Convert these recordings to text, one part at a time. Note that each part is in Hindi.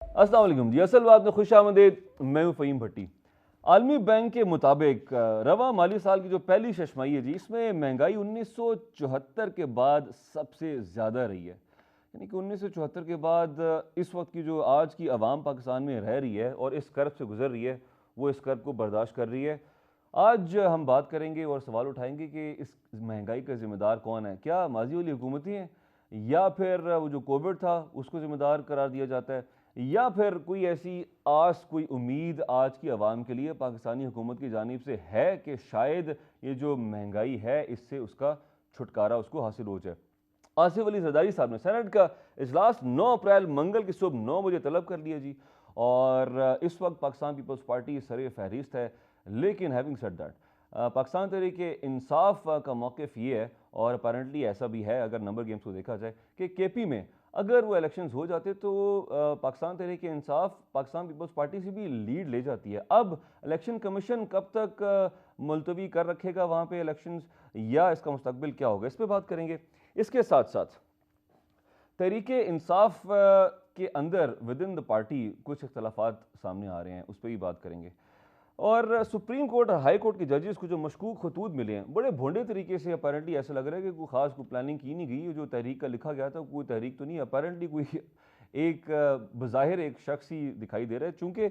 अस्सलाम वालेकुम जी। असल बात में खुश आमदेद। मैं हूँ फ़हीम भट्टी। आलमी बैंक के मुताबिक रवा माली साल की जो पहली छमाही है जी, इसमें महंगाई 1974 के बाद सबसे ज़्यादा रही है। यानी कि 1974 के बाद इस वक्त की जो आज की आवाम पाकिस्तान में रह रही है और इस कर्ब से गुजर रही है, वो इस कर्ब को बर्दाश्त कर रही है। आज हम बात करेंगे और सवाल उठाएंगे कि इस महंगाई का ज़िम्मेदार कौन है। क्या माजी वाली हुकूमतें हैं, या फिर वो जो कोविड था उसको ज़िम्मेदार करार दिया जाता है, या फिर कोई ऐसी आस, कोई उम्मीद आज की आवाम के लिए पाकिस्तानी हुकूमत की जानिब से है कि शायद ये जो महंगाई है इससे उसका छुटकारा उसको हासिल हो जाए। आसिफ अली जरदारी साहब ने सेनेट का इजलास 9 अप्रैल मंगल की सुबह 9 बजे तलब कर लिया जी, और इस वक्त पाकिस्तान पीपल्स पार्टी सर फहरिस्त है। लेकिन having said that, Pakistan Tehreek Insaf का मौक़िफ़ ये है, और अपेरेंटली ऐसा भी है अगर नंबर गेम्स को देखा जाए, कि केपी में अगर वो इलेक्शंस हो जाते तो पाकिस्तान तहरीक इंसाफ पाकिस्तान पीपल्स पार्टी से भी लीड ले जाती है। अब इलेक्शन कमीशन कब तक मुलतवी कर रखेगा वहाँ पे इलेक्शंस, या इसका मुस्तकबिल क्या होगा, इस पर बात करेंगे। इसके साथ साथ तहरीक इंसाफ के अंदर विद इन द पार्टी कुछ इख्तलाफात सामने आ रहे हैं, उस पर भी बात करेंगे। और सुप्रीम कोर्ट और हाई कोर्ट के जजेस को जो मशकूक खतूत मिले हैं, बड़े भोंडे तरीके से अपेरेंटली ऐसा लग रहा है कि कोई खास कोई प्लानिंग की नहीं गई। जो तहरीक का लिखा गया था कोई तहरीक तो नहीं, अपेरेंटली कोई एक बज़ाहिर एक शख्स ही दिखाई दे रहा है। चूँकि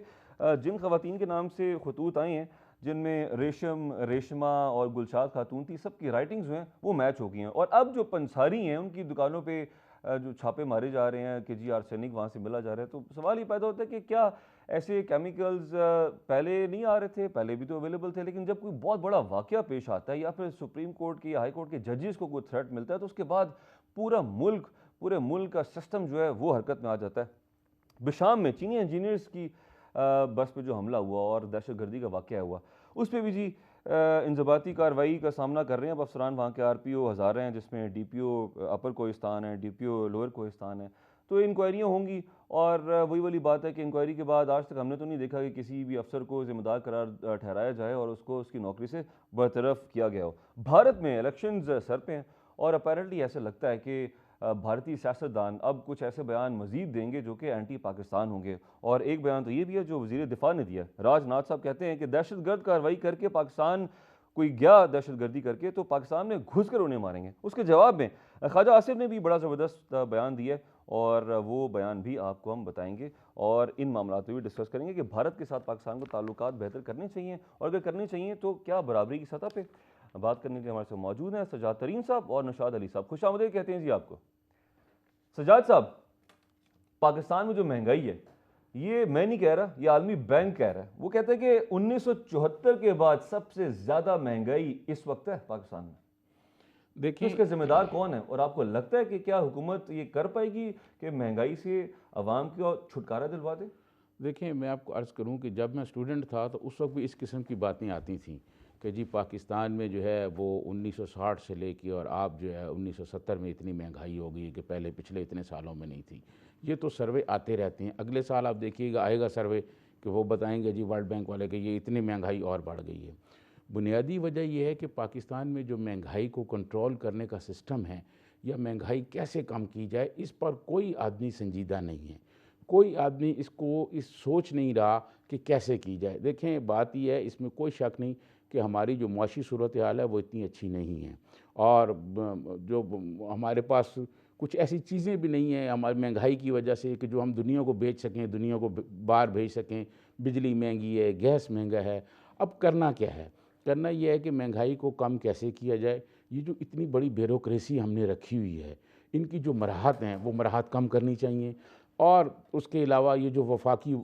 जिन खवातीन के नाम से खतूत आए हैं, जिनमें रेशम, रेशमा और गुलशाद खातून थी, सबकी राइटिंग्स जो हैं वो मैच हो गई हैं। और अब जो पंसारी हैं उनकी दुकानों पे जो छापे मारे जा रहे हैं कि जी आर्सेनिक वहाँ से मिला जा रहा है, तो सवाल ये पैदा होता है कि क्या ऐसे केमिकल्स पहले नहीं आ रहे थे? पहले भी तो अवेलेबल थे, लेकिन जब कोई बहुत बड़ा वाक़या पेश आता है या फिर सुप्रीम कोर्ट की या हाई कोर्ट के जजेस को कोई थ्रेट मिलता है, तो उसके बाद पूरे मुल्क का सिस्टम जो है वो हरकत में आ जाता है। बिशाम में चीनी इंजीनियर्स की बस पे जो हमला हुआ और दहशतगर्दी का वाक़या हुआ, उस पर भी जी इंज़बाती कार्रवाई का सामना कर रहे हैं अब अफसरान। वहाँ के RPO हज़ारे हैं, जिसमें DPO अपर कोहिस्तान है, DPO लोअर कोहिस्तान है। तो इंक्वायरियाँ होंगी, और वही वाली बात है कि इंक्वायरी के बाद आज तक हमने तो नहीं देखा कि किसी भी अफसर को ज़िम्मेदार करार ठहराया जाए और उसको उसकी नौकरी से बरतरफ किया गया हो। भारत में इलेक्शंस सर पे हैं, और अपेरेंटली ऐसा लगता है कि भारतीय सियासतदान अब कुछ ऐसे बयान मजीद देंगे जो कि एंटी पाकिस्तान होंगे। और एक बयान तो ये भी है जो वज़ीर दिफा ने दिया। राजनाथ साहब कहते हैं कि दहशतगर्द कार्रवाई करके पाकिस्तान कोई गया दहशतगर्दी करके तो पाकिस्तान में घुस कर उन्हें मारेंगे। उसके जवाब में ख्वाजा आसिफ ने भी बड़ा ज़बरदस्त बयान दिया है, और वो बयान भी आपको हम बताएंगे और इन मामलों पर भी डिस्कस करेंगे कि भारत के साथ पाकिस्तान को ताल्लुकात बेहतर करने चाहिए, और अगर करने चाहिए तो क्या बराबरी की सतह पर। बात करने के लिए हमारे साथ मौजूद हैं सजाद तरीन साहब और नौशाद अली साहब। खुश आमदीद कहते हैं जी आपको। सजाद साहब, पाकिस्तान में जो महंगाई है, ये मैं नहीं कह रहा, ये आलमी बैंक कह रहा है। वो कहते हैं कि 1974 के बाद सबसे ज़्यादा महंगाई इस वक्त है पाकिस्तान में। तो देखिए इसके ज़िम्मेदार कौन है, और आपको लगता है कि क्या हुकूमत ये कर पाएगी कि महंगाई से अवाम को छुटकारा दिलवा दे? देखिए मैं आपको अर्ज़ करूं कि जब मैं स्टूडेंट था तो उस वक्त भी इस किस्म की बातें आती थीं कि जी पाकिस्तान में जो है वो 1960 से लेके और आप जो है 1970 में इतनी महंगाई हो गई है कि पहले पिछले इतने सालों में नहीं थी। ये तो सर्वे आते रहते हैं, अगले साल आप देखिएगा आएगा सर्वे कि वो बताएंगे जी वर्ल्ड बैंक वाले कि ये इतनी महंगाई और बढ़ गई है। बुनियादी वजह यह है कि पाकिस्तान में जो महंगाई को कंट्रोल करने का सिस्टम है या महंगाई कैसे कम की जाए, इस पर कोई आदमी संजीदा नहीं है। कोई आदमी इसको इस सोच नहीं रहा कि कैसे की जाए। देखें बात यह है, इसमें कोई शक नहीं कि हमारी जो मुआशी सूरत हाल है वो इतनी अच्छी नहीं है, और जो हमारे पास कुछ ऐसी चीज़ें भी नहीं हैं हमारी महंगाई की वजह से कि जो हम दुनिया को बेच सकें, दुनिया को बाहर भेज सकें। बिजली महंगी है, गैस महंगा है। अब करना क्या है? करना यह है कि महंगाई को कम कैसे किया जाए। ये जो इतनी बड़ी ब्यूरोक्रेसी हमने रखी हुई है, इनकी जो मराहत हैं वो मराहत कम करनी चाहिए। और उसके अलावा ये जो वफाकी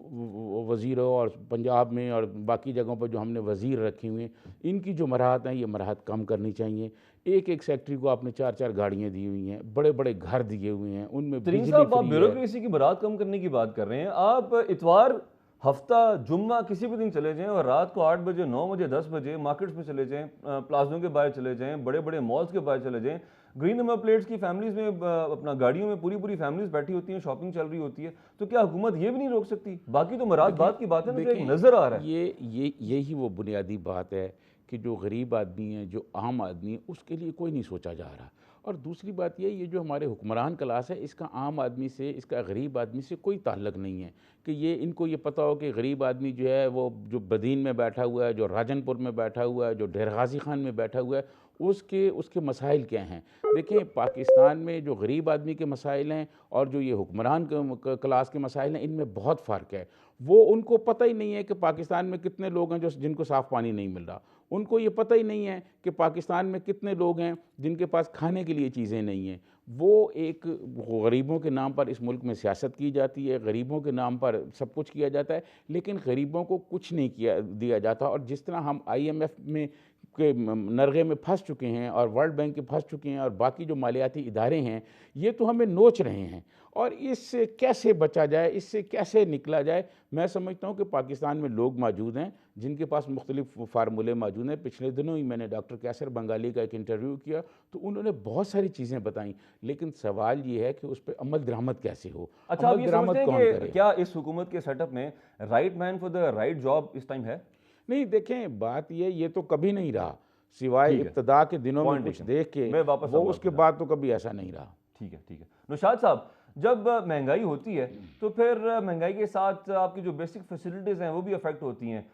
वज़ीरों और पंजाब में और बाकी जगहों पर जो हमने वज़ीर रखे हुए हैं, इनकी जो मराहत हैं ये मराहत कम करनी चाहिए। एक एक सेक्रेटरी को आपने 4-4 गाड़ियाँ दी हुई हैं, बड़े बड़े घर दिए हुए हैं, उनमें तरीन बिजली साहब, आप फ्री है। ब्यूरोक्रेसी की बात कम करने की बात कर रहे हैं। आप इतवार, हफ्ता, जुम्मा किसी भी दिन चले जाएं और रात को 8 बजे, 9 बजे, 10 बजे मार्केट्स में चले जाएं, प्लाजों के बाहर चले जाएं, बड़े बड़े मॉल्स के बाहर चले जाएं, ग्रीन नंबर प्लेट्स की फैमिलीज में अपना गाड़ियों में पूरी पूरी फैमिलीज बैठी होती हैं, शॉपिंग चल रही होती है। तो क्या हुकूमत ये भी नहीं रोक सकती? बाकी तो मराद देखिए बात की बात है ना, जो एक देखें नज़र आ रहा है। ये यही वो बुनियादी बात है कि जो गरीब आदमी है, जो आम आदमी है, उसके लिए कोई नहीं सोचा जा रहा। और दूसरी बात ये जो हमारे हुक्मरान क्लास है, इसका आम आदमी से, इसका गरीब आदमी से कोई ताल्लुक़ नहीं है कि इनको ये पता हो कि गरीब आदमी जो है वो जो बदीन में बैठा हुआ है, जो राजनपुर में बैठा हुआ है, जो ढेर गाज़ी खान में बैठा हुआ है, उसके उसके मसाइल क्या हैं। देखिए, पाकिस्तान में जो गरीब आदमी के मसाइल हैं और जो ये हुक्मरान क्लास के मसाइल हैं, इनमें बहुत फ़र्क है। वो उनको पता ही नहीं है कि पाकिस्तान में कितने लोग हैं जिनको साफ़ पानी नहीं मिल रहा। उनको ये पता ही नहीं है कि पाकिस्तान में कितने लोग हैं जिनके पास खाने के लिए चीज़ें नहीं हैं। वो एक गरीबों के नाम पर इस मुल्क में सियासत की जाती है, गरीबों के नाम पर सब कुछ किया जाता है, लेकिन गरीबों को कुछ नहीं दिया जाता। और जिस तरह हम IMF में के नरगे में फंस चुके हैं और वर्ल्ड बैंक के फंस चुके हैं और बाकी जो मालियाती इदारे हैं, ये तो हमें नोच रहे हैं। और इससे कैसे बचा जाए, इससे कैसे निकला जाए, मैं समझता हूँ कि पाकिस्तान में लोग मौजूद हैं जिनके पास मुख्तलिफ फार्मूले मौजूद हैं। पिछले दिनों ही मैंने डॉक्टर कैसर बंगाली का एक इंटरव्यू किया, तो उन्होंने बहुत सारी चीज़ें बताई, लेकिन सवाल ये है कि उस पर अमल दरामद कैसे हो, अच्छा, आप अमल ये दरामद समझते हैं कौन कि करे। क्या इस हुकूमत के सेटअप में right man for the right job इस टाइम है? नहीं, देखें, बात ये तो कभी नहीं रहा, सिवाय ठीक है, इब्तदा के दिनों में पॉइंट कुछ टेकन। देख के, मैं वापस वो आऊंगा उसके आपके साथ। बाद तो कभी ऐसा नहीं रहा। ठीक है, ठीक है। नौशाद साहब, जब महंगाई होती है तो फिर महंगाई के साथ आपकी जो बेसिक फैसिलिटीज़ हैं वो भी अफेक्ट होती हैं।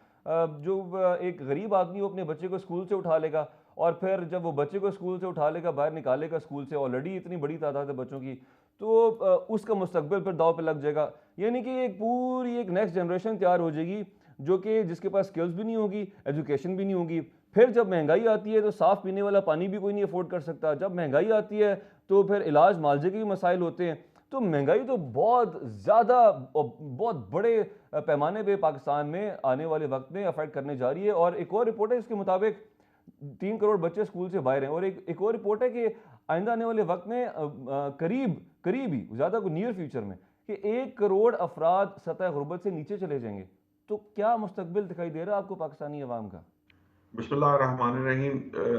जो एक गरीब आदमी वो अपने बच्चे को स्कूल से उठा लेगा, और फिर जब वो बच्चे को स्कूल से उठा लेगा, बाहर निकालेगा स्कूल से, ऑलरेडी इतनी बड़ी तादाद है बच्चों की, तो उसका मुस्तकबिल फिर दाव पे लग जाएगा। यानी कि एक पूरी एक नेक्स्ट जनरेशन तैयार हो जाएगी जो कि जिसके पास स्किल्स भी नहीं होगी, एजुकेशन भी नहीं होगी। फिर जब महंगाई आती है तो साफ़ पीने वाला पानी भी कोई नहीं अफोर्ड कर सकता। जब महंगाई आती है तो फिर इलाज मालजे के भी मसाइल होते हैं। तो महंगाई तो बहुत ज़्यादा और बहुत बड़े पैमाने पे पाकिस्तान में आने वाले वक्त में अफेक्ट करने जा रही है। और एक और रिपोर्ट है इसके मुताबिक 3 करोड़ बच्चे स्कूल से बाहर हैं। और एक और रिपोर्ट है कि आइंदा आने वाले वक्त में करीब ही, ज़्यादा को नियर फ्यूचर में, कि 1 करोड़ अफराद सतह गुर्बत से नीचे चले जाएंगे। तो क्या मुस्तकबिल दिखाई दे रहा है आपको पाकिस्तानी अवाम का? बिस्मिल्लाहिर्रहमानिर्रहीम।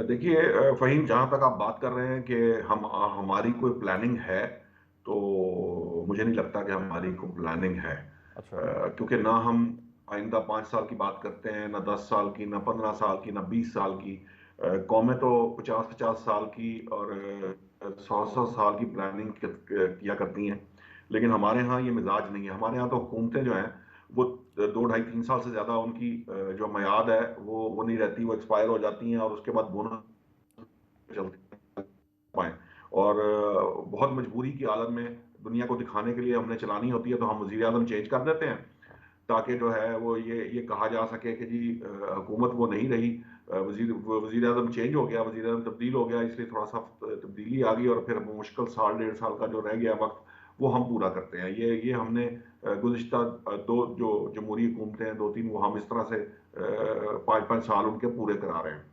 देखिए फ़हीम, जहाँ तक आप बात कर रहे हैं कि हमारी कोई प्लानिंग है, तो मुझे नहीं लगता कि हमारी कोई प्लानिंग है। अच्छा। क्योंकि ना हम आइंदा 5 साल की बात करते हैं, ना 10 साल की, ना 15 साल की, ना 20 साल की। कौमें तो 50-50 साल की और 100-100 साल की प्लानिंग किया करती हैं, लेकिन हमारे यहाँ ये मिजाज नहीं है। हमारे यहाँ तो हुकूमतें जो हैं वो 2, 2.5, 3 साल से ज़्यादा उनकी जो मियाद है वो नहीं रहती, वो एक्सपायर हो जाती हैं और उसके बाद बोनस चलते पाए। और बहुत मजबूरी की हालत में दुनिया को दिखाने के लिए हमने चलानी होती है, तो हम वज़ीर आज़म चेंज कर देते हैं ताकि जो है वो ये कहा जा सके कि जी हुकूमत वो नहीं रही, वज़ीर आज़म चेंज हो गया, वज़ीर आज़म तब्दील हो गया, इसलिए थोड़ा सा तब्दीली आ गई और फिर वो मुश्किल साल 1.5 साल का जो रह गया वक्त वो हम पूरा करते हैं। ये हमने गुज़िश्ता 2 जो जमहूरी हुकूमतें हैं, 2-3, वो हम इस तरह से 5-5 साल उनके पूरे करा रहे हैं।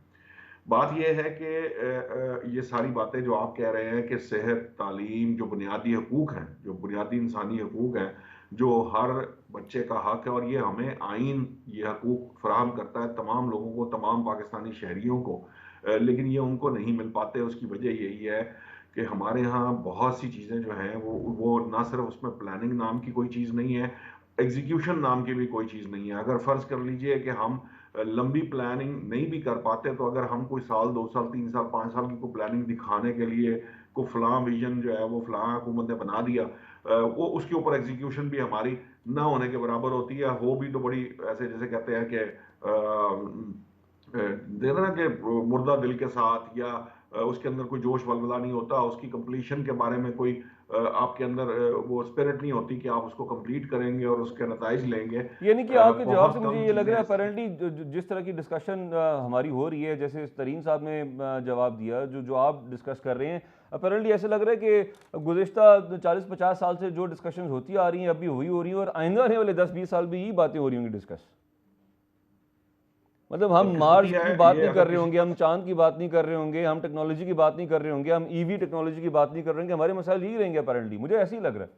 बात यह है कि ये सारी बातें जो आप कह रहे हैं कि सेहत, तालीम, जो बुनियादी हकूक़ हैं, जो बुनियादी इंसानी हकूक़ हैं, जो हर बच्चे का हक है, और ये हमें आइन ये हकूक़ फराहम करता है तमाम लोगों को, तमाम पाकिस्तानी शहरियों को, लेकिन ये उनको नहीं मिल पाते। उसकी वजह यही है कि हमारे यहाँ बहुत सी चीज़ें जो हैं वो ना सिर्फ उसमें प्लानिंग नाम की कोई चीज़ नहीं है, एग्जीक्यूशन नाम की भी कोई चीज़ नहीं है। अगर फ़र्ज़ कर लीजिए कि हम लंबी प्लानिंग नहीं भी कर पाते, तो अगर हम कोई साल, 2 साल, 3 साल, 5 साल की कोई प्लानिंग दिखाने के लिए को फलां विजन जो है वो फलां हुकूमत ने बना दिया, वो उसके ऊपर एग्जीक्यूशन भी हमारी ना होने के बराबर होती है। हो भी तो बड़ी ऐसे जैसे कहते हैं कि देखते ना कि मुर्दा दिल के साथ, या उसके अंदर कोई जोश वल्वला नहीं होता, उसकी कंप्लीशन के बारे में कोई आपके अंदर वो स्पिरिट नहीं होती कि आप उसको कंप्लीट करेंगे और उसके नताइज लेंगे। यानी कि आपके जवाब बहुत से कम मुझे ये लग चीज़ें रहा है ऐसी हैं। अपेरेंटली जिस तरह की डिस्कशन हमारी हो रही है, जैसे तरीन साहब ने जवाब दिया, जो जो आप डिस्कस कर रहे हैं, अपेरेंटली ऐसे लग रहा है कि गुज़िश्ता 40-50 साल से जो डिस्कशन होती आ रही हैं अभी वही हो रही हैं, और आइंदा आने वाले 10-20 साल भी यही बातें हो रही होंगी डिस्कस। मतलब हम बदकिस्मती मार्स है की बात ये, नहीं कर अगर रहे किसी होंगे, हम चांद की बात नहीं कर रहे होंगे, हम टेक्नोलॉजी की बात नहीं कर रहे होंगे, हम ईवी टेक्नोलॉजी की बात नहीं कर रहे होंगे, हमारे मसाइल यही रहेंगे अपेरेंटली, मुझे ऐसे ही लग रहा है।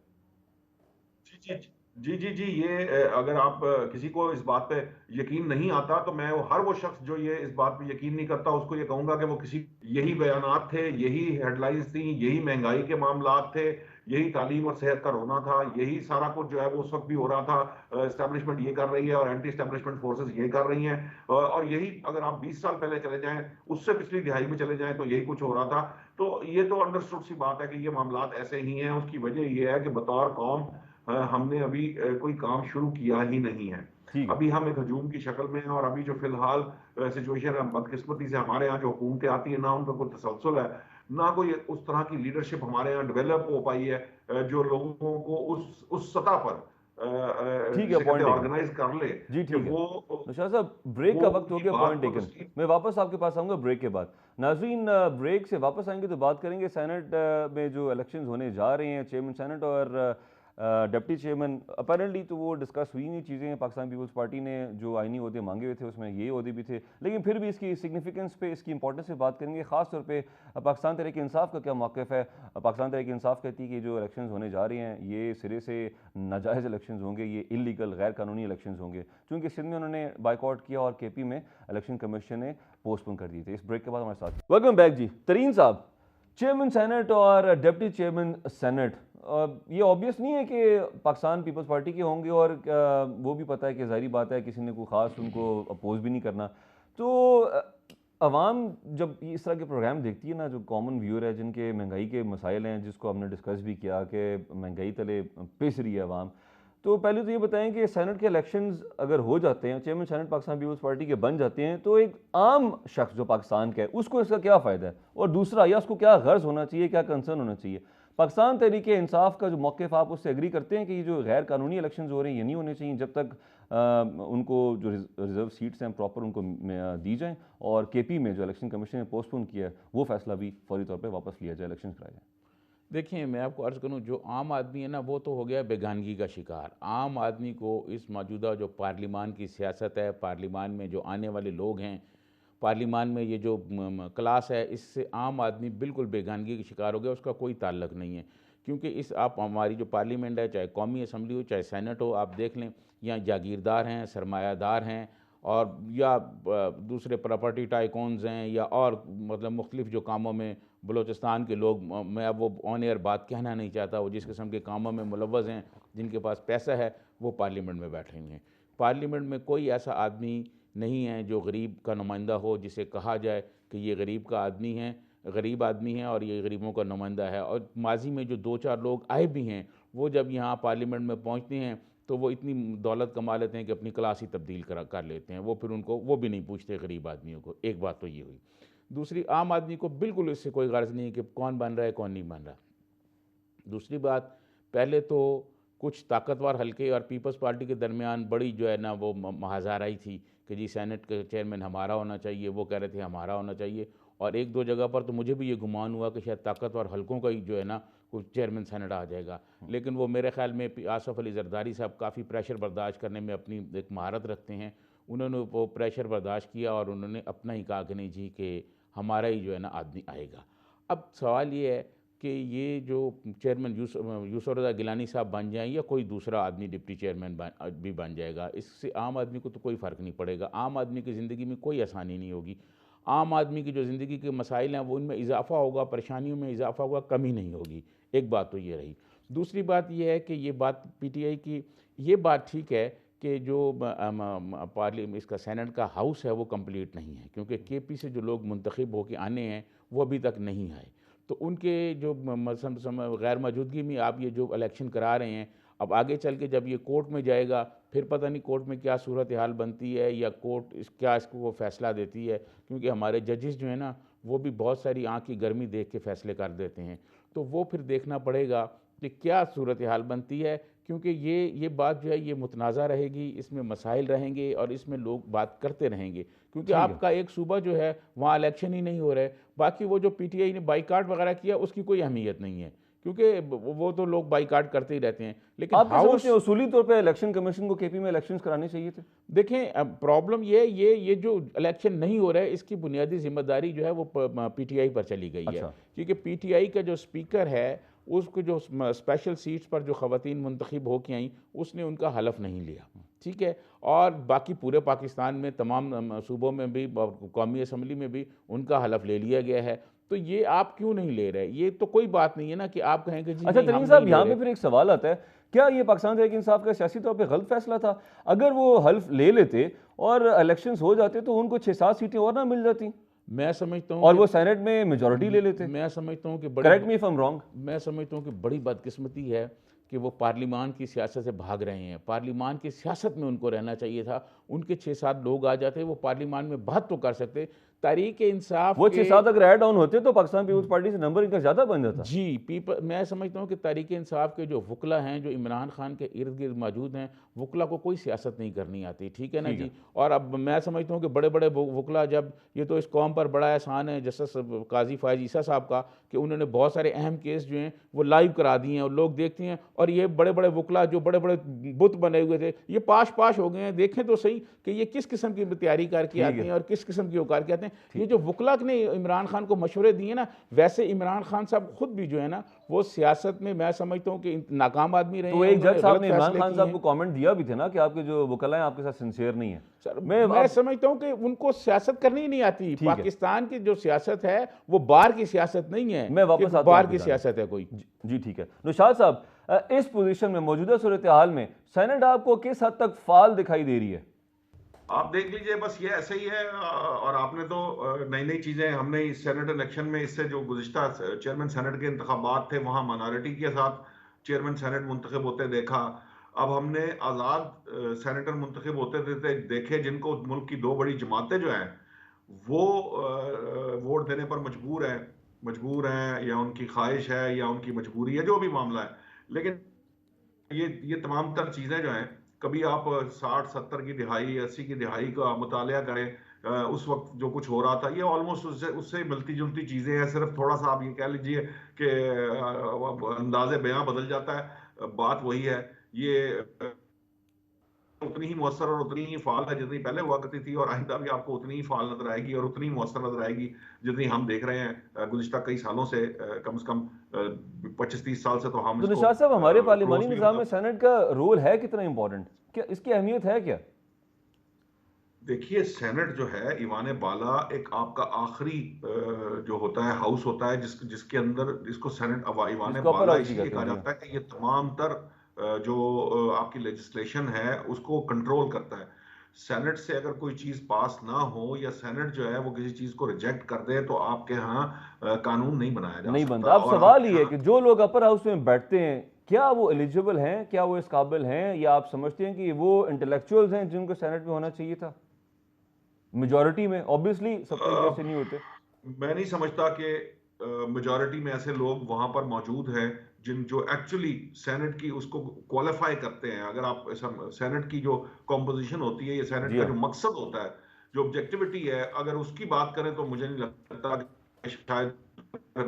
जी जी जी। जी, ये अगर आप किसी को इस बात पे यकीन नहीं आता तो मैं हर वो शख्स जो ये इस बात पे यकीन नहीं करता उसको ये कहूंगा कि वो किसी यही बयानात थे, यही हेडलाइंस थी, यही महंगाई के मामलात थे, यही तालीम और सेहत का रोना था, यही सारा कुछ जो है वो उस वक्त भी हो रहा था। एस्टेब्लिशमेंट ये कर रही है और एंटी एस्टेब्लिशमेंट फोर्सेस ये कर रही हैं। और यही अगर आप 20 साल पहले चले जाएं, उससे पिछली दिहाई में चले जाएं तो यही कुछ हो रहा था। तो ये तो अंडरस्टूड सी बात है कि ये मामलात ऐसे ही हैं। उसकी वजह ये है कि बतौर कौम हमने अभी कोई काम शुरू किया ही नहीं है। ठीक है। अभी हम एक हजूम की शक्ल में हैं और अभी जो फिलहाल सिचुएशन है, बदकिस्मती से हमारे यहाँ जो हुकूमतें आती है ना उन पर कोई तसलसल है, ना कोई उस तरह की लीडरशिप हमारे यहाँ डेवलप हो पाई है जो लोगों को उस सतह पर ठीक है, जिसे कहते पॉइंट हैं टेकन। ऑर्गेनाइज कर ले जी कि ठीक है। वो तो शाह साहब, ब्रेक वो का वक्त हो उनकी गया, बात पॉइंट को टेकन। तस्लीम। मैं वापस आपके पास आऊँगा ब्रेक के बाद। नाज़रीन, ब्रेक से वापस आएंगे तो बात करेंगे सेनेट में जो इलेक्शंस होने जा रहे हैं, चेयरमैन सेनेट और डिप्टी चेयरमैन। अपेरेंटली तो वो डिस्कस हुई नहीं चीज़ें। पाकिस्तान पीपल्स पार्टी ने जो आइनी ओहदे मांगे हुए थे उसमें ये ओहदे भी थे, लेकिन फिर भी इसकी सिग्निफिकेंस पे, इसकी इंपॉर्टेंस पे बात करेंगे। ख़ास तौर पे पाकिस्तान तहरीक इंसाफ का क्या मौक़िफ़ है। पाकिस्तान तहरीक इंसाफ कहती है कि जो इलेक्शंस होने जा रहे हैं ये सिरे से नाजायज़ इलेक्शंस होंगे, ये इलीगल गैर कानूनी इलेक्शंस होंगे, क्योंकि सिंध में उन्होंने बाइकआउट किया और केपी में इलेक्शन कमीशन ने पोस्टपोन कर दिए थे। इस ब्रेक के बाद हमारे साथ वेलकम बैक जी। तरीन साहब, चेयरमैन सेनेट और डिप्टी चेयरमैन सेनेट, ये ऑब्वियस नहीं है कि पाकिस्तान पीपल्स पार्टी के होंगे, और वो भी पता है कि ज़ाहिर बात है किसी ने कोई ख़ास उनको अपोज भी नहीं करना। तो अवाम जब इस तरह के प्रोग्राम देखती है ना, जो कॉमन व्यूअर है जिनके महंगाई के मसाइल हैं, जिसको हमने डिस्कस भी किया कि महंगाई तले पिस रही है अवाम, तो पहले तो ये बताएं कि सेनेट के इलेक्शंस अगर हो जाते हैं, चेयरमैन सेनेट पाकिस्तान पीपल्स पार्टी के बन जाते हैं, तो एक आम शख्स जो पाकिस्तान का है उसको इसका क्या फ़ायदा है, और दूसरा या उसको क्या गर्ज होना चाहिए, क्या कंसर्न होना चाहिए। पाकिस्तान तहरीक इंसाफ का जो मौक़िफ़, आप उससे एग्री करते हैं कि ये जो गैर कानूनी इलेक्शंस हो रहे हैं ये नहीं होने चाहिए जब तक उनको जो रिजर्व सीट्स हैं प्रॉपर उनको दी जाएँ, और केपी में जो इलेक्शन कमीशन ने पोस्टपोन किया है वो फैसला भी फौरी तौर पर वापस लिया जाए, इलेक्शन कराए जाए। देखिए, मैं आपको अर्ज़ करूँ, जो आम आदमी है ना वो तो हो गया बेगानगी का शिकार। आम आदमी को इस मौजूदा जो पार्लिमान की सियासत है, पार्लिमान में जो आने वाले लोग हैं, पार्लिमान में ये जो क्लास है, इससे आम आदमी बिल्कुल बेगानगी का शिकार हो गया। उसका कोई ताल्लुक नहीं है, क्योंकि इस आप हमारी जो पार्लियामेंट है, चाहे कौमी असम्बली हो चाहे सेनेट हो, आप देख लें, यहाँ जागीरदार हैं, सरमायादार हैं, और या दूसरे प्रॉपर्टी टाइकॉन्स हैं, या और मतलब मुख्तलिफ जो कामों में बलूचिस्तान के लोग, मैं अब वो ऑन एयर बात कहना नहीं चाहता, वो जिस किस्म के कामों में मुलव्वज़ हैं, जिनके पास पैसा है, वो पार्लियामेंट में बैठे हुए हैं। पार्लियामेंट में कोई ऐसा आदमी नहीं है जो गरीब का नुमाइंदा हो, जिसे कहा जाए कि ये गरीब का आदमी है, गरीब आदमी है और ये गरीबों का नुमाइंदा है। और माजी में जो दो चार लोग आए भी हैं, वो जब यहाँ पार्लियामेंट में पहुँचते हैं तो वो इतनी दौलत कमा लेते हैं कि अपनी क्लास ही तब्दील कर लेते हैं। वो फिर उनको वो भी नहीं पूछते गरीब आदमियों को। एक बात तो ये हुई। दूसरी, आम आदमी को बिल्कुल इससे कोई गर्ज नहीं है कि कौन बन रहा है कौन नहीं बन रहा। दूसरी बात, पहले तो कुछ ताकतवर हल्के और पीपल्स पार्टी के दरमियान बड़ी जो है ना वो महाजाराई थी कि जी सेनेट का चेयरमैन हमारा होना चाहिए, वो कह रहे थे हमारा होना चाहिए। और एक दो जगह पर तो मुझे भी ये गुमान हुआ कि शायद ताकतवर हल्कों का ही जो है ना कुछ चेयरमैन सेनेट आ जाएगा। लेकिन वो मेरे ख्याल में आसफ़ अली जरदारी साहब काफ़ी प्रेशर बर्दाश्त करने में अपनी एक महारत रखते हैं। उन्होंने वो प्रेशर बर्दाश्त किया और उन्होंने अपना ही कहा कि नहीं जी कि हमारा ही जो है ना आदमी आएगा। अब सवाल ये है कि ये जो चेयरमैन यूसुफ रज़ा गिलानी साहब बन जाएँ या कोई दूसरा आदमी डिप्टी चेयरमैन भी बन जाएगा, इससे आम आदमी को तो कोई फ़र्क नहीं पड़ेगा। आम आदमी की ज़िंदगी में कोई आसानी नहीं होगी। आम आदमी की जो ज़िंदगी के मसाइल हैं वो उनमें इजाफ़ा होगा, परेशानियों में इजाफ़ा होगा, कमी नहीं होगी। एक बात तो ये रही। दूसरी बात ये है कि ये बात पीटीआई की, ये बात ठीक है कि जो पार्लियामेंट इसका सेनेट का हाउस है वो कंप्लीट नहीं है, क्योंकि केपी से जो लोग मुंतखब होकर आने हैं वो अभी तक नहीं आए। तो उनके जो गैर मौजूदगी में आप ये जो इलेक्शन करा रहे हैं, अब आगे चल के जब ये कोर्ट में जाएगा फिर पता नहीं कोर्ट में क्या सूरत हाल बनती है, या कोर्ट क्या इसको वो फ़ैसला देती है। क्योंकि हमारे जजेस जो है ना वो भी बहुत सारी आँख की गर्मी देख के फ़ैसले कर देते हैं। तो वो फिर देखना पड़ेगा कि क्या सूरत हाल बनती है, क्योंकि ये बात जो है ये मुतनाज़ा रहेगी, इसमें मसाइल रहेंगे और इसमें लोग बात करते रहेंगे। क्योंकि ठीक है। आपका एक सूबा जो है वहाँ इलेक्शन ही नहीं हो रहे, बाकी वो जो पीटीआई ने बाइकाट वगैरह किया उसकी कोई अहमियत नहीं है, क्योंकि वो तो लोग बाइकाट करते ही रहते हैं। लेकिन आप क्या समझते हैं हाउस, उसूली तौर पे इलेक्शन कमीशन को केपी में इलेक्शंस कराने चाहिए थे? देखें, अब प्रॉब्लम ये जो इलेक्शन नहीं हो रहा है इसकी बुनियादी जिम्मेदारी जो है वो पीटीआई पर चली गई है। अच्छा। क्योंकि पीटीआई का जो स्पीकर है उसको जो स्पेशल सीट्स पर जो ख़वातीन मुंतखब होके आई उसने उनका हलफ नहीं लिया, ठीक है। और बाकी पूरे पाकिस्तान में तमाम सूबों में भी कौमी असम्बली में भी उनका हलफ ले लिया गया है। तो ये आप क्यों नहीं ले रहे? ये तो कोई बात नहीं है ना कि आप कहें कि जी अच्छा नहीं, तरीन हम साहब, नहीं ले यहाँ पे रहे। फिर एक सवाल आता है, क्या ये पाकिस्तान तहरीक इंसाफ का सियासी तौर पे गलत फैसला था? अगर वो हल्फ ले लेते और इलेक्शंस हो जाते तो उनको 6-7 सीटें और ना मिल जाती मैं समझता हूँ और कि वो सेनेट में मेजॉरिटी ले लेते। मैं समझता हूँ कि correct me if I am wrong. मैं समझता हूँ कि बड़ी बदकिस्मती है कि वो पार्लिमान की सियासत से भाग रहे हैं। पार्लिमान की सियासत में उनको रहना चाहिए था। उनके 6-7 लोग आ जाते, वो पार्लिमान में बात तो कर सकते। तहरीक इंसाफ वो के 6-7 अगर ऐड ऑन होते तो पाकिस्तान पीपल्स पार्टी से नंबर इनका ज्यादा बन जाता। जी पीपल, मैं समझता हूँ कि तहरीक इंसाफ के जो वकला हैं, जो इमरान खान के इर्द गिर्द मौजूद हैं, वकला को कोई सियासत नहीं करनी आती, ठीक है ना जी। और अब मैं समझता हूँ कि बड़े बड़े वकला, जब ये तो इस कौम पर बड़ा एहसान है जस्टिस काजी फ़ायज़ ईसा साहब का कि उन्होंने बहुत सारे अहम केस जो हैं वो लाइव करा दिए हैं और लोग देखते हैं। और ये बड़े बड़े वकला जो बड़े बड़े बुत बने हुए थे, ये पाश हो गए हैं। देखें तो सही कि ये किस किस्म की तैयारी करके आते हैं और किस किस्म की औकार के आते हैं। ये जो वकला ने इमरान खान को मशवरे दिए ना, वैसे इमरान खान साहब खुद भी जो है ना वो सियासत में मैं समझता हूँ कि नाकाम आदमी रहे तो हैं। एक जज उन्होंने साहब गलत ने इमरान फैसले खान किए साहब हैं। को कमेंट दिया भी थे ना कि आपके जो वकला हैं आपके साथ सिंसियर नहीं है। सर, मैं समझता हूँ कि उनको सियासत करनी ही नहीं आती। है। पाकिस्तान की जो सियासत है वो बाहर की सियासत नहीं है। मैं वापस कि आता बाहर हूं की आपकी सियासत है कोई। जी ठीक है। नौशाद साहब, इस पोजीशन में मौजूदा सूरत हाल में सेनेट आपको किस हद तक फाल दिखाई दे रही है? आप देख लीजिए, बस ये ऐसे ही है। और आपने तो नई नई चीजें, हमने इस सेनेट इलेक्शन में, इससे जो गुज़िश्ता चेयरमैन सेनेट के इंतखाबात थे वहां माइनॉरिटी के साथ चेयरमैन सेनेट मुंतखब होते देखा। अब हमने आज़ाद सेनेटर मुंतखब होते देखे, जिनको मुल्क की दो बड़ी जमातें जो हैं वो वोट देने पर मजबूर हैं, या उनकी ख्वाहिश है या उनकी मजबूरी है, जो भी मामला है। लेकिन ये तमाम तर चीज़ें जो हैं, कभी आप 60-70 की दिहाई, 80 की दिहाई का मुतालिया करें, उस वक्त जो कुछ हो रहा था, ये ऑलमोस्ट उससे उससे मिलती जुलती चीज़ें हैं। सिर्फ थोड़ा सा आप ये कह लीजिए कि अंदाज़े बयां बदल जाता है, बात वही है। ये उतनी ही मुअस्सर और उतनी ही फाल है जितनी पहले हुआ करती थी, और आइंदा भी आपको उतनी ही फाल नजर आएगी और उतनी ही मुअस्सर नजर आएगी जितनी हम देख रहे हैं गुज़िश्ता कई सालों से। कम से कम 25-30 साल से तो हम तो इसको निशात साहब, हमारे पार्लिमानी क्लोजली निज़ाम में सेनेट का रोल है कितना इंपॉर्टेंट? क्या इसकी अहमियत है क्या? देखिए, सेनेट जो है ईवान बाला एक आपका आखिरी जो होता है हाउस होता है, जिसके अंदर इसको सेनेट ईवान जिसको अपर बाला हाउस भी इसलिए कहते कहा हैं। जी जाता है कि ये तमाम तर जो आपकी लेजिस्लेशन है उसको कंट्रोल करता है। सेनेट से अगर कोई चीज पास ना हो, या सेनेट जो है वो किसी चीज को रिजेक्ट कर दे, तो आपके यहाँ कानून नहीं बनाया जा नहीं बनता। सकता। अब और सवाल आपके ये है यहाँ कि जो लोग अपर हाउस में बैठते हैं, क्या वो एलिजिबल हैं, क्या वो इस काबिल हैं, या आप समझते हैं कि वो इंटेलेक्चुअल्स हैं जिनको सेनेट में होना चाहिए था? मेजॉरिटी में ऑब्वियसली सबके लिए अ, वैसे नहीं होते। मैं नहीं समझता कि मेजॉरिटी में ऐसे लोग वहां पर मौजूद हैं जो एक्चुअली सेनेट की उसको क्वालिफाई करते हैं। अगर आप सेनेट की जो कॉम्पोजिशन होती है, ये सेनेट जी का हाँ। जो मकसद होता है, जो ऑब्जेक्टिविटी है, अगर उसकी बात करें तो मुझे नहीं लगता कि शायद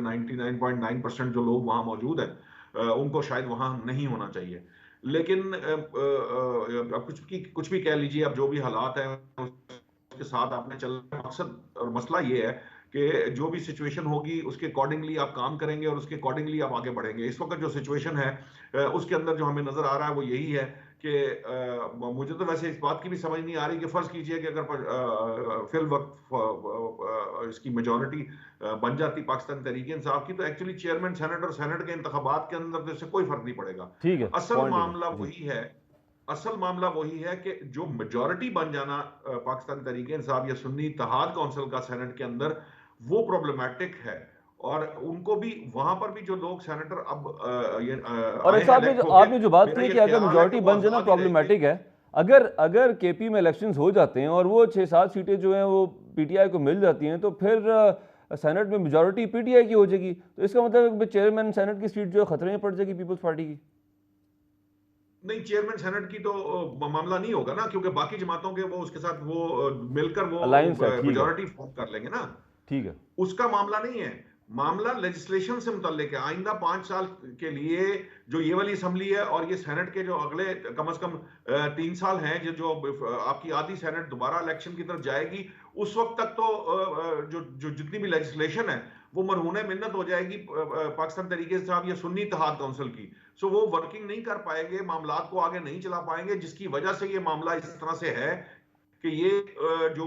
99.9% जो लोग वहां मौजूद हैं उनको शायद वहां नहीं होना चाहिए। लेकिन अब कुछ भी कह लीजिए, अब जो भी हालात हैं के साथ आपने चलना। मकसद और मसला ये है कि जो भी सिचुएशन होगी उसके अकॉर्डिंगली आप काम करेंगे और उसके अकॉर्डिंगली आप आगे बढ़ेंगे। इस वक्त जो सिचुएशन है उसके अंदर जो हमें नजर आ रहा है वो यही है कि मुझे तो वैसे इस बात की भी समझ नहीं आ रही कि फर्ज कीजिए कि अगर फिल वक्त इसकी मेजॉरिटी बन जाती पाकिस्तान तहरीक इंसाफ की, तो एक्चुअली चेयरमैन सेनेट और सेनेट के इंतखाबात के अंदर तो इससे कोई फर्क नहीं पड़ेगा। ठीक है, असल पॉइंट मामला जी। वही है असल मामला वही है कि जो मेजॉरिटी बन जाना पाकिस्तान तहरीक इंसाफ या सुन्नी इत्तेहाद काउंसिल का सेनेट के अंदर, वो प्रॉब्लमेटिक है। और उनको भी वहां पर भी जो लोग सेनेटर अब और आए अच्छा, हैं आपने जो इलेक्ट होके, आपने जो बात मेरा की ये कि अगर ख्याल है कि मेजॉरिटी वो बन जाना आजाद ही रहेंगे। प्रॉब्लमेटिक है, अगर अगर केपी में इलेक्शंस हो जाते हैं और वो 6-7 सीटें जो हैं वो पीटीआई को मिल जाती हैं, तो फिर सेनेट में मेजॉरिटी पीटीआई की हो जाएगी। तो इसका मतलब है कि चेयरमैन सेनेट की सीट जो है खतरे में पड़ जाएगी पीपल्स पार्टी की। नहीं, चेयरमैन सेनेट की तो मामला नहीं होगा ना, क्योंकि बाकी जमातों के वो उसके साथ वो मिलकर वो अलायंस है, ठीक है। मेजॉरिटी फॉर्म कर लेंगे ना। ठीक है। उसका मामला नहीं है। मामला लेजिस्लेशन से मुतल्लिक है। आइंदा 5 साल के लिए जो ये वाली असम्बली है और ये सेनेट के जो अगले कम से कम 3 साल हैं, जो आपकी आधी सेनेट दोबारा इलेक्शन की तरफ जाएगी, उस वक्त तक तो जो जो जितनी भी लेजिस्लेशन है वो मरहूने मिन्नत हो जाएगी पाकिस्तान तरीके साहब या सुन्नी इत्तेहाद काउंसिल की। सो वो वर्किंग नहीं कर पाएंगे, मामलात को आगे नहीं चला पाएंगे, जिसकी वजह से ये मामला इस तरह से है कि ये जो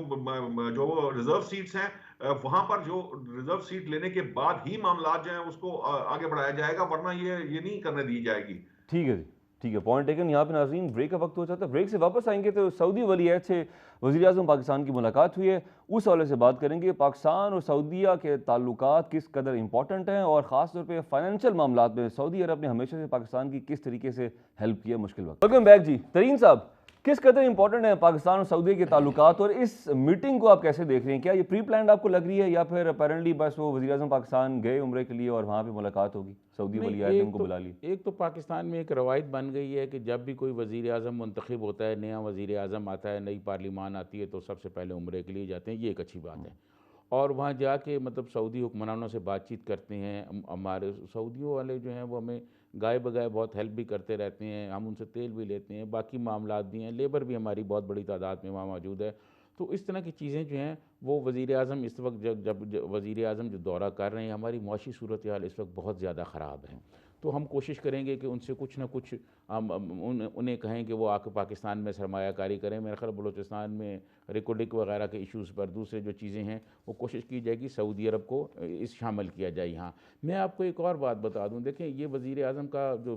रिजर्व सीट्स हैं, वहां पर जो रिजर्व सीट लेने के बाद ही मामला जो है उसको आगे बढ़ाया जाएगा, वरना ये नहीं करने दी जाएगी। ठीक है जी, ठीक है, पॉइंट टेकन। यहाँ पे नाज़रीन ब्रेक का वक्त हो जाता है, ब्रेक से वापस आएंगे तो सऊदी वली अहद से वज़ीर आज़म पाकिस्तान की मुलाकात हुई है, उस हवाले से बात करेंगे। पाकिस्तान और सऊदीया के ताल्लुकात किस कदर इंपॉर्टेंट हैं और ख़ास तौर पे फाइनेंशियल मामलात में सऊदी अरब ने हमेशा से पाकिस्तान की किस तरीके से हेल्प किया मुश्किल वक्त। वेलकम बैक जी। तरीन साहब, किस कदर इंपॉर्टेंट है पाकिस्तान और सऊदी के ताल्लुकात और इस मीटिंग को आप कैसे देख रहे हैं? क्या ये प्री प्लान आपको लग रही है या फिर अपेरेंटली बस वो वज़ीर आज़म पाकिस्तान गए उम्रे के लिए और वहाँ पे मुलाकात होगी, सऊदी वली अहद ने उनको बुला लिया? एक तो पाकिस्तान में एक रवायत बन गई है कि जब भी कोई वज़ीर आज़म मुंतखब होता है, नया वज़ीर आज़म आता है, नई पार्लिमान आती है, तो सबसे पहले उम्रे के लिए जाते हैं। ये एक अच्छी बात है। और वहाँ जाके मतलब सऊदी हुक्मरानों से बातचीत करते हैं। हमारे सऊदियों वाले जो हैं वो हमें गाए बगाए बहुत हेल्प भी करते रहते हैं, हम उनसे तेल भी लेते हैं, बाकी मामलात भी हैं, लेबर भी हमारी बहुत बड़ी तादाद में वहाँ मौजूद है। तो इस तरह की चीज़ें जो हैं वो वज़ीर आज़म इस वक्त जब वज़ीर आज़म जो दौरा कर रहे हैं, हमारी मुआशी सूरत हाल इस वक्त बहुत ज़्यादा ख़राब है, तो हम कोशिश करेंगे कि उनसे कुछ ना कुछ हम उन्हें कहें कि वो आकर पाकिस्तान में सरमायाकारी करें। मेरा ख्याल बलूचिस्तान में रिकॉर्डिंग वगैरह के इश्यूज़ पर दूसरे जो चीज़ें हैं वो कोशिश की जाएगी सऊदी अरब को इस शामिल किया जाए यहाँ। मैं आपको एक और बात बता दूँ, देखें ये वज़ीर आज़म का जो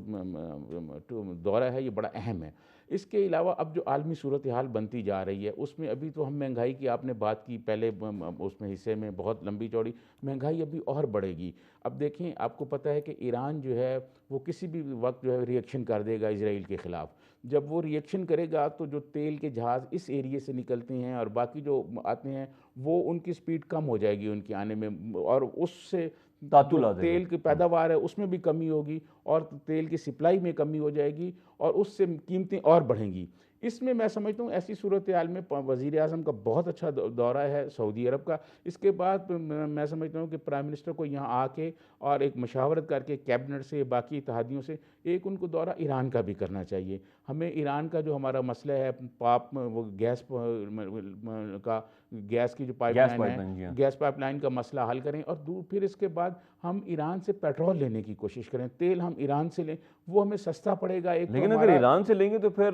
दौरा है ये बड़ा अहम है। इसके अलावा अब जो आलमी सूरत हाल बनती जा रही है उसमें अभी तो हम महंगाई की आपने बात की पहले उसमें हिस्से में बहुत लंबी चौड़ी, महंगाई अभी और बढ़ेगी। अब देखें आपको पता है कि ईरान जो है वो किसी भी वक्त जो है रिएक्शन कर देगा इसराइल के ख़िलाफ़। जब वो रिएक्शन करेगा तो जो तेल के जहाज़ इस एरिए से निकलते हैं और बाकी जो आते हैं वो उनकी स्पीड कम हो जाएगी उनके आने में, और उससे तातुल आ जो जाएगा। तेल की पैदावार है उसमें भी कमी होगी और तेल की सप्लाई में कमी हो जाएगी और उससे कीमतें और बढ़ेंगी। इसमें मैं समझता हूँ ऐसी सूरत हाल में वज़ीर आज़म का बहुत अच्छा दौरा है सऊदी अरब का। इसके बाद मैं समझता हूँ कि प्राइम मिनिस्टर को यहाँ आके और एक मशावरत करके कैबिनेट से बाकी इत्तेहादियों से एक उनको दौरा ईरान का भी करना चाहिए। हमें ईरान का जो हमारा मसला है वो गैस का गैस की जो पाइपलाइन है, गैस पाइपलाइन का मसला हल करें और फिर इसके बाद हम ईरान से पेट्रोल लेने की कोशिश करें। तेल हम ईरान से लें, वो हमें सस्ता पड़ेगा। एक लेकिन अगर ईरान से लेंगे तो फिर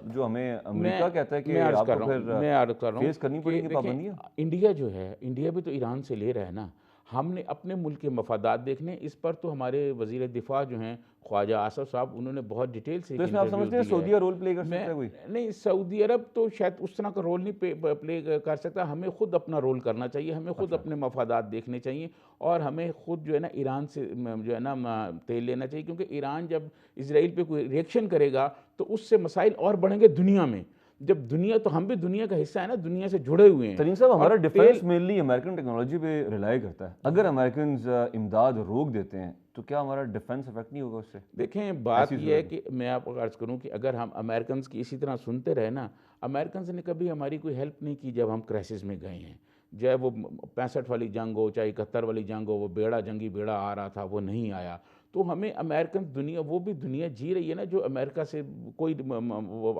जो हमें अमेरिका कहता है कि आपको फिर फेस करनी पड़ेगी पाबंदियां। इंडिया जो है, इंडिया भी तो ईरान से ले रहा है ना। हमने अपने मुल्क के मफादात देखने, इस पर तो हमारे वज़ीर दिफा जो हैं ख्वाजा आसफ साहब, उन्होंने बहुत डिटेल से तो इसमें आप समझते हैं सऊदी रोल प्ले कर सकता है कोई? नहीं, सऊदी अरब तो शायद उस तरह का रोल नहीं प्ले कर सकता। हमें खुद अपना रोल करना चाहिए, हमें खुद अपने मफादात देखने चाहिए और हमें खुद जो है ना ईरान से जो है ना तेल लेना चाहिए, क्योंकि ईरान जब इसराइल पे कोई रिएक्शन करेगा तो उससे मसाइल और बढ़ेंगे दुनिया में। जब दुनिया, तो हम भी दुनिया का हिस्सा है ना, दुनिया से जुड़े हुए हैं। तरीन साहब, हमारा डिफेंस मेनली अमेरिकन टेक्नोलॉजी पे रिलाई करता है। अगर अमेरिकन इमदाद रोक देते हैं तो क्या हमारा डिफेंस इफेक्ट नहीं होगा उससे? देखें, बात यह है कि मैं आपको अर्ज़ करूं कि अगर हम अमेरिकन की इसी तरह सुनते रहे ना, अमेरिकन ने कभी हमारी कोई हेल्प नहीं की जब हम क्राइसिस में गए हैं। चाहे वो 65 वाली जंग हो, चाहे 71 वाली जंग हो, वो बेड़ा जंगी बेड़ा आ रहा था, वो नहीं आया। तो हमें अमेरिकन दुनिया, वो भी दुनिया जी रही है ना जो अमेरिका से कोई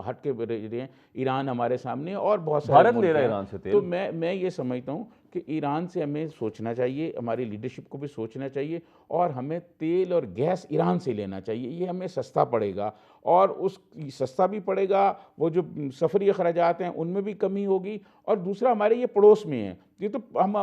हट के रहे हैं। ईरान हमारे सामने और बहुत सारे भारत ले रहा है ईरान से तेल। तो मैं ये समझता हूँ कि ईरान से हमें सोचना चाहिए, हमारी लीडरशिप को भी सोचना चाहिए और हमें तेल और गैस ईरान से लेना चाहिए। ये हमें सस्ता पड़ेगा और उस सस्ता भी पड़ेगा, वो जो सफरी अखराजात हैं उनमें भी कमी होगी। और दूसरा, हमारे ये पड़ोस में है, ये तो हम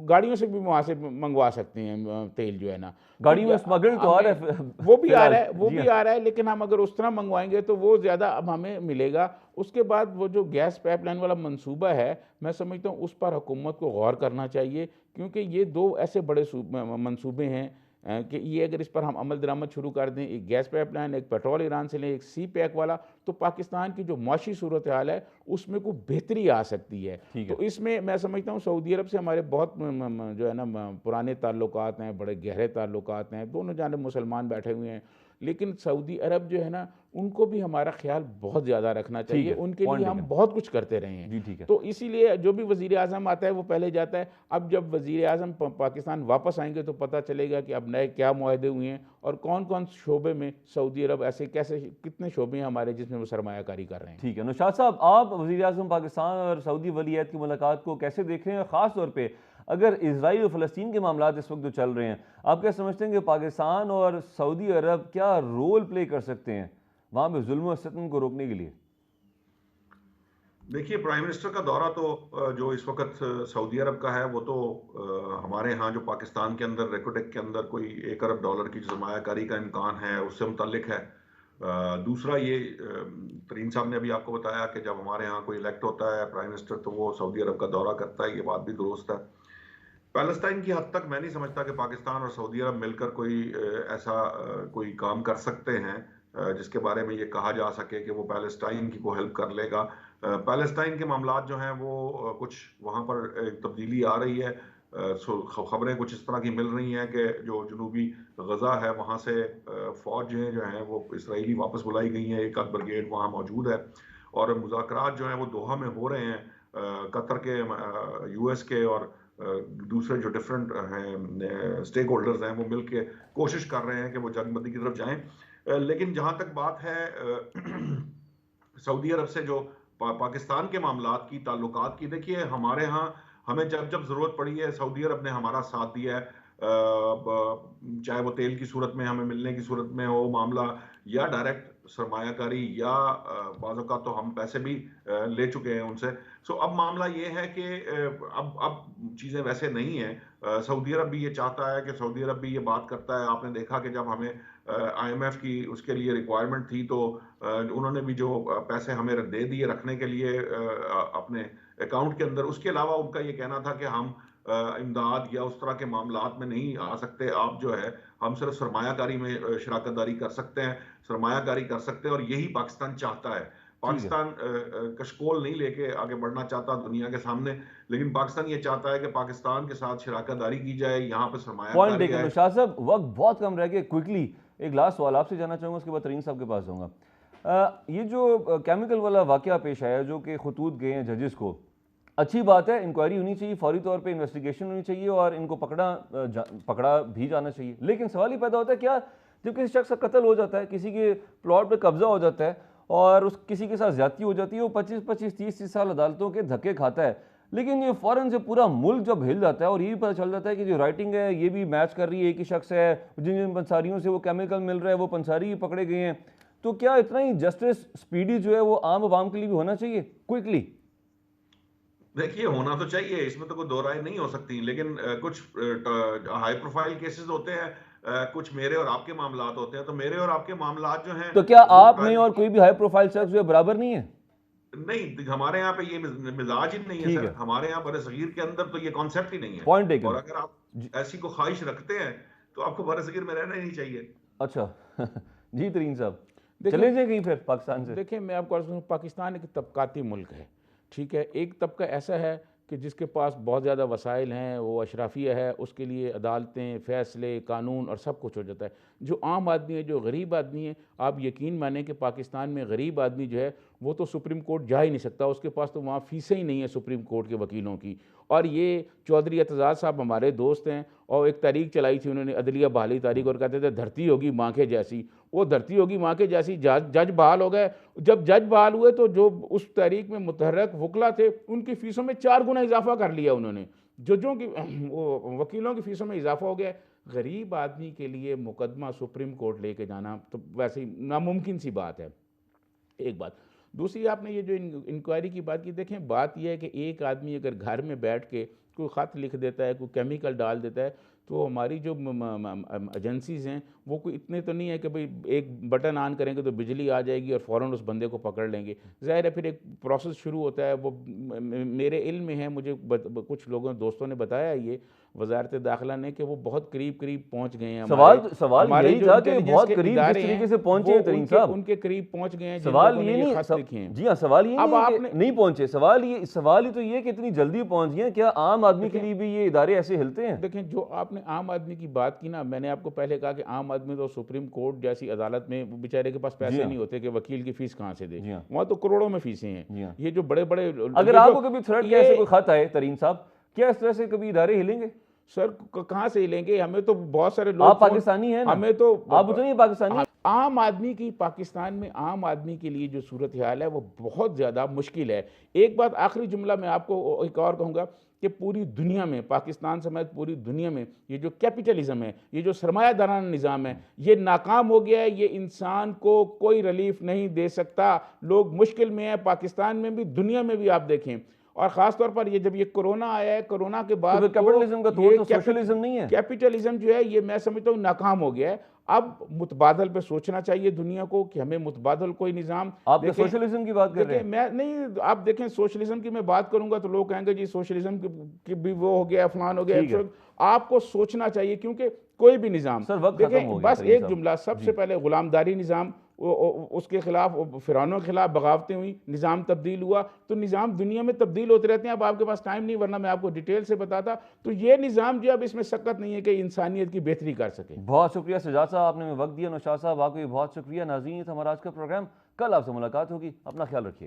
गाड़ियों से भी वहाँ से मंगवा सकते हैं तेल जो है ना। गाड़ी में स्मगल तो आ रहा है, वो भी आ रहा है, वो भी आ रहा है, लेकिन हम अगर उस तरह मंगवाएंगे तो वो ज़्यादा अब हमें मिलेगा। उसके बाद वो जो गैस पाइपलाइन वाला मंसूबा है, मैं समझता हूँ उस पर हुकूमत को गौर करना चाहिए, क्योंकि ये दो ऐसे बड़े मंसूबे हैं कि ये अगर इस पर हम अमल दरामद शुरू कर दें, एक गैस पाइपलाइन, एक पेट्रोल ईरान से लें, एक सी पैक वाला, तो पाकिस्तान की जो माशी सूरत हाल है उसमें कोई बेहतरी आ सकती है। तो इसमें मैं समझता हूँ सऊदी अरब से हमारे बहुत जो है ना पुराने ताल्लुकात हैं, बड़े गहरे ताल्लुकात हैं, दोनों जानिब मुसलमान बैठे हुए हैं। लेकिन सऊदी अरब जो है ना उनको भी हमारा ख्याल बहुत ज़्यादा रखना चाहिए। है, उनके पॉइंट लिए हम टेकन। बहुत कुछ करते रहे हैं। जी ठीक है। तो इसीलिए जो भी वज़ीर आज़म आता है वो पहले जाता है। अब जब वज़ीर आज़म पाकिस्तान वापस आएंगे तो पता चलेगा कि अब नए क्या मुआहदे हुए हैं और कौन कौन शोबे में सऊदी अरब ऐसे कैसे कितने शोबे हैं हमारे जिसमें वो सरमायाकारी कर रहे हैं। ठीक है, नौशाद साहब, आप वज़ीर आज़म पाकिस्तान और सऊदी वलीअहद की मुलाकात को कैसे देख रहे हैं? ख़ास तौर पे अगर इजराइल और फ़लस्तीन के मामलात इस वक्त जो चल रहे हैं, आप क्या समझते हैं कि पाकिस्तान और सऊदी अरब क्या रोल प्ले कर सकते हैं वहाँ पे जुल्म और सितम को रोकने के लिए? देखिए, प्राइम मिनिस्टर का दौरा तो जो इस वक्त सऊदी अरब का है, वो तो हमारे यहाँ जो पाकिस्तान के अंदर रेकोटेक के अंदर कोई $1 अरब की सरमायाकारी का इम्कान है उससे मुतल्लिक है। दूसरा ये तरीन साहब ने अभी आपको बताया कि जब हमारे यहाँ कोई इलेक्ट होता है प्राइम मिनिस्टर तो वो सऊदी अरब का दौरा करता है, ये बात भी दुरुस्त है। पैलेस्टाइन की हद तक मैं नहीं समझता कि पाकिस्तान और सऊदी अरब मिलकर कोई ऐसा कोई काम कर सकते हैं जिसके बारे में ये कहा जा सके कि वो पैलेस्टाइन की को हेल्प कर लेगा। पैलेस्टाइन के मामलात जो हैं वो कुछ वहाँ पर एक तब्दीली आ रही है। खबरें कुछ इस तरह की मिल रही हैं कि जो जनूबी गजा है वहाँ से फौजें जो हैं वो इसराइली वापस बुलाई गई हैं, एक आध ब्रिगेड वहाँ मौजूद है और मुज़ाकरात जो हैं वो दोहा में हो रहे हैं। कतर के, यूएस के और दूसरे जो डिफरेंट हैं स्टेक होल्डर्स हैं वो मिलके कोशिश कर रहे हैं कि वो जंगबंदी की तरफ जाएं। लेकिन जहां तक बात है सऊदी अरब से जो पाकिस्तान के मामलात की ताल्लुकात की, देखिए हमारे यहाँ हमें जब जब जरूरत पड़ी है सऊदी अरब ने हमारा साथ दिया है। चाहे वो तेल की सूरत में हमें मिलने की सूरत में हो मामला, या डायरेक्ट सरमायाकारी, या बाज़ औक़ात तो हम पैसे भी ले चुके हैं उनसे। सो अब मामला ये है कि अब चीज़ें वैसे नहीं हैं। सऊदी अरब भी ये चाहता है कि सऊदी अरब भी ये बात करता है। आपने देखा कि जब हमें आईएमएफ की उसके लिए रिक्वायरमेंट थी तो उन्होंने भी जो पैसे हमें दे दिए रखने के लिए अपने अकाउंट के अंदर। उसके अलावा उनका ये कहना था कि हम इमदाद या उस तरह के मामलात में नहीं आ सकते। आप जो है हम सिर्फ सरमायाकारी में शराकत दारी कर सकते हैं, सरमायाकारी कर सकते हैं, और यही पाकिस्तान चाहता है। ठीक है, पाकिस्तान कशकोल नहीं लेके आगे बढ़ना चाहता दुनिया के सामने, लेकिन पाकिस्तान ये चाहता है कि पाकिस्तान के साथ शराकत दारी की जाए, यहाँ पे पॉइंट सरमायाकारी टेकन। आए। नौशाद साहब, वक्त बहुत कम रह गया, क्विकली एक लास्ट सवाल आपसे जानना चाहूँगा, उसके बाद तरीन साहब के पास जाऊँगा। ये जो केमिकल वाला वाक़या पेश आया जो कि खतूत गए हैं जजेस को, अच्छी बात है, इंक्वायरी होनी चाहिए, फौरी तौर पे इन्वेस्टिगेशन होनी चाहिए और इनको पकड़ा भी जाना चाहिए। लेकिन सवाल ये पैदा होता है, क्या जब किसी शख्स का कत्ल हो जाता है, किसी के प्लॉट पे कब्जा हो जाता है और उस किसी के साथ ज्यादती हो जाती है, वो 25-25, 30-30 साल अदालतों के धक्के खाता है, लेकिन ये फ़ौरन से पूरा मुल्क जब हिल जाता है और ये भी पता चल जाता है कि जो राइटिंग है ये भी मैच कर रही है, एक ही शख्स है, जिन जिन पंसारियों से वो केमिकल मिल रहा है वो पंसारी ही पकड़े गए हैं, तो क्या इतना ही जस्टिस स्पीडी जो है वो आम आवाम के लिए भी होना चाहिए क्विकली? देखिए, होना तो चाहिए, इसमें तो कोई दो राय नहीं हो सकती, लेकिन कुछ हाई प्रोफाइल केसेस होते हैं, कुछ मेरे और आपके मामलात होते हैं। तो मेरे और आपके मामलात जो हैं तो क्या वो आप में और प्रायोरिटी कोई भी हाई प्रोफाइल शख्स जो है बराबर नहीं है? नहीं, हमारे यहाँ पे ये मिजाज ही नहीं है ठीक सर। है, हमारे यहाँ बरसगीर के अंदर तो ये कॉन्सेप्ट ही नहीं है। पॉइंट और टेकन। अगर आप ऐसी को ख्वाहिश रखते हैं तो आपको बरसगीर में रहना ही नहीं चाहिए। अच्छा जी तरीन साहब, देखिए चले जाए कहीं फिर पाकिस्तान से। देखिए मैं आपको अर्ज़ करूं, पाकिस्तान एक तबकाती मुल्क है, ठीक है। एक तबका ऐसा है कि जिसके पास बहुत ज़्यादा वसाइल हैं, वो अशराफिया है, उसके लिए अदालतें, फ़ैसले, कानून और सब कुछ हो जाता है। जो आम आदमी है, जो गरीब आदमी है, आप यकीन मानें कि पाकिस्तान में गरीब आदमी जो है वो तो सुप्रीम कोर्ट जा ही नहीं सकता, उसके पास तो वहाँ फ़ीसें ही नहीं है सुप्रीम कोर्ट के वकीलों की। और ये चौधरी एतजाज़ साहब हमारे दोस्त हैं और एक तारीख चलाई थी उन्होंने, अदलिया बहाली तारीख, और कहते थे धरती होगी माँ के जैसी। वो धरती होगी माँ के जैसी, जज बहाल हो गए। जब जज बहाल हुए तो जो उस तारीख में मुतहर्रक वकला थे उनकी फ़ीसों में 4 गुना इजाफा कर लिया उन्होंने। जजों की वो वकीलों की फ़ीसों में इजाफा हो गया। गरीब आदमी के लिए मुकदमा सुप्रीम कोर्ट लेके जाना तो वैसे ही नामुमकिन सी बात है, एक बात। दूसरी, आपने ये जो इंक्वायरी की बात की, देखें बात यह है कि एक आदमी अगर घर में बैठ के कोई ख़त लिख देता है, कोई केमिकल डाल देता है, तो हमारी जो एजेंसीज़ हैं वो कोई इतने तो नहीं है कि भाई एक बटन ऑन करेंगे तो बिजली आ जाएगी और फ़ौरन उस बंदे को पकड़ लेंगे। ज़ाहिर है फिर एक प्रोसेस शुरू होता है, वो मेरे इल्म में है, मुझे कुछ लोगों दोस्तों ने बताया ये। वजारत दाखिला ने कि वो बहुत करीब करीब पहुंच गए हैं। सवाल हमारे यही जो था कि इंटेलिजेंस बहुत के करीब जिस इदारे तरीके हैं, से पहुंचे वो हैं तरीन उनके साहब, उनके करीब पहुंच गए हैं जिन सवाल लोगों ये ने ये नहीं खत लिखे हैं। जी हाँ, सवाल ये अब नहीं है कि आपने नहीं पहुंचे, सवाल ही तो ये कि इतनी जल्दी पहुंच गए हैं। क्या आम आदमी के लिए भी ये इदारे ऐसे हिलते हैं? देखें, जो आपने आम आदमी की बात की ना, मैंने आपको पहले कहा कि आम आदमी तो सुप्रीम कोर्ट जैसी अदालत में वो बेचारे के पास पैसे नहीं होते कि वकील की फीस कहाँ से दे, वहाँ तो करोड़ों में फीसें हैं। ये जो बड़े बड़े, अगर आपको कभी थ्रेट के ऐसे कोई खत आए तरीन साहब, क्या इस तरह से कभी इदारे हिलेंगे? सर कहाँ से हिलेंगे? हमें तो बहुत सारे लोग, आप पाकिस्तानी हैं ना, हमें तो आप उतने पाकिस्तानी। आम आदमी की, पाकिस्तान में आम आदमी के लिए जो सूरत हाल है वो बहुत ज़्यादा मुश्किल है। एक बात, आखिरी जुमला मैं आपको एक और कहूँगा कि पूरी दुनिया में, पाकिस्तान समेत पूरी दुनिया में, ये जो कैपिटलिज्म है, ये जो सरमायादाराना निज़ाम है, ये नाकाम हो गया है। ये इंसान को कोई रिलीफ नहीं दे सकता। लोग मुश्किल में है, पाकिस्तान में भी, दुनिया में भी। आप देखें, और ख़ास तौर पर ये जब ये कोरोना आया है, कोरोना के बाद कैपिटलिज्म का तोड़ तो सोशलिज्म नहीं है। कैपिटलिज्म जो है ये मैं समझता हूँ नाकाम हो गया है। अब मुतबादल पे सोचना चाहिए दुनिया को कि हमें मुतबादल कोई निज़ाम। आप सोशलिज्म की बात कर रहे हैं? मैं नहीं, आप देखें, सोशलिज्म की मैं बात करूंगा तो लोग कहेंगे जी सोशलिज्म की भी वो हो गया, फलान हो गया। आपको सोचना चाहिए, क्योंकि कोई भी निज़ाम, देखें बस एक जुमला, सबसे पहले गुलामदारी निज़ाम, उसके खिलाफ, फिरौनों के खिलाफ बगावतें हुई, निज़ाम तब्दील हुआ। तो निज़ाम दुनिया में तब्दील होते रहते हैं। अब आपके पास टाइम नहीं, वरना मैं आपको डिटेल से बताता। तो ये निज़ाम जो अब इसमें शक्कत नहीं है कि इंसानियत की बेहतरी कर सके। बहुत शुक्रिया सजाद साहब, आपने हमें वक्त दिया। नौशाद साहब, आपको भी बहुत शुक्रिया। नाज़रीन, ये था हमारा आज का प्रोग्राम। कल आपसे मुलाकात होगी, अपना ख्याल रखिए।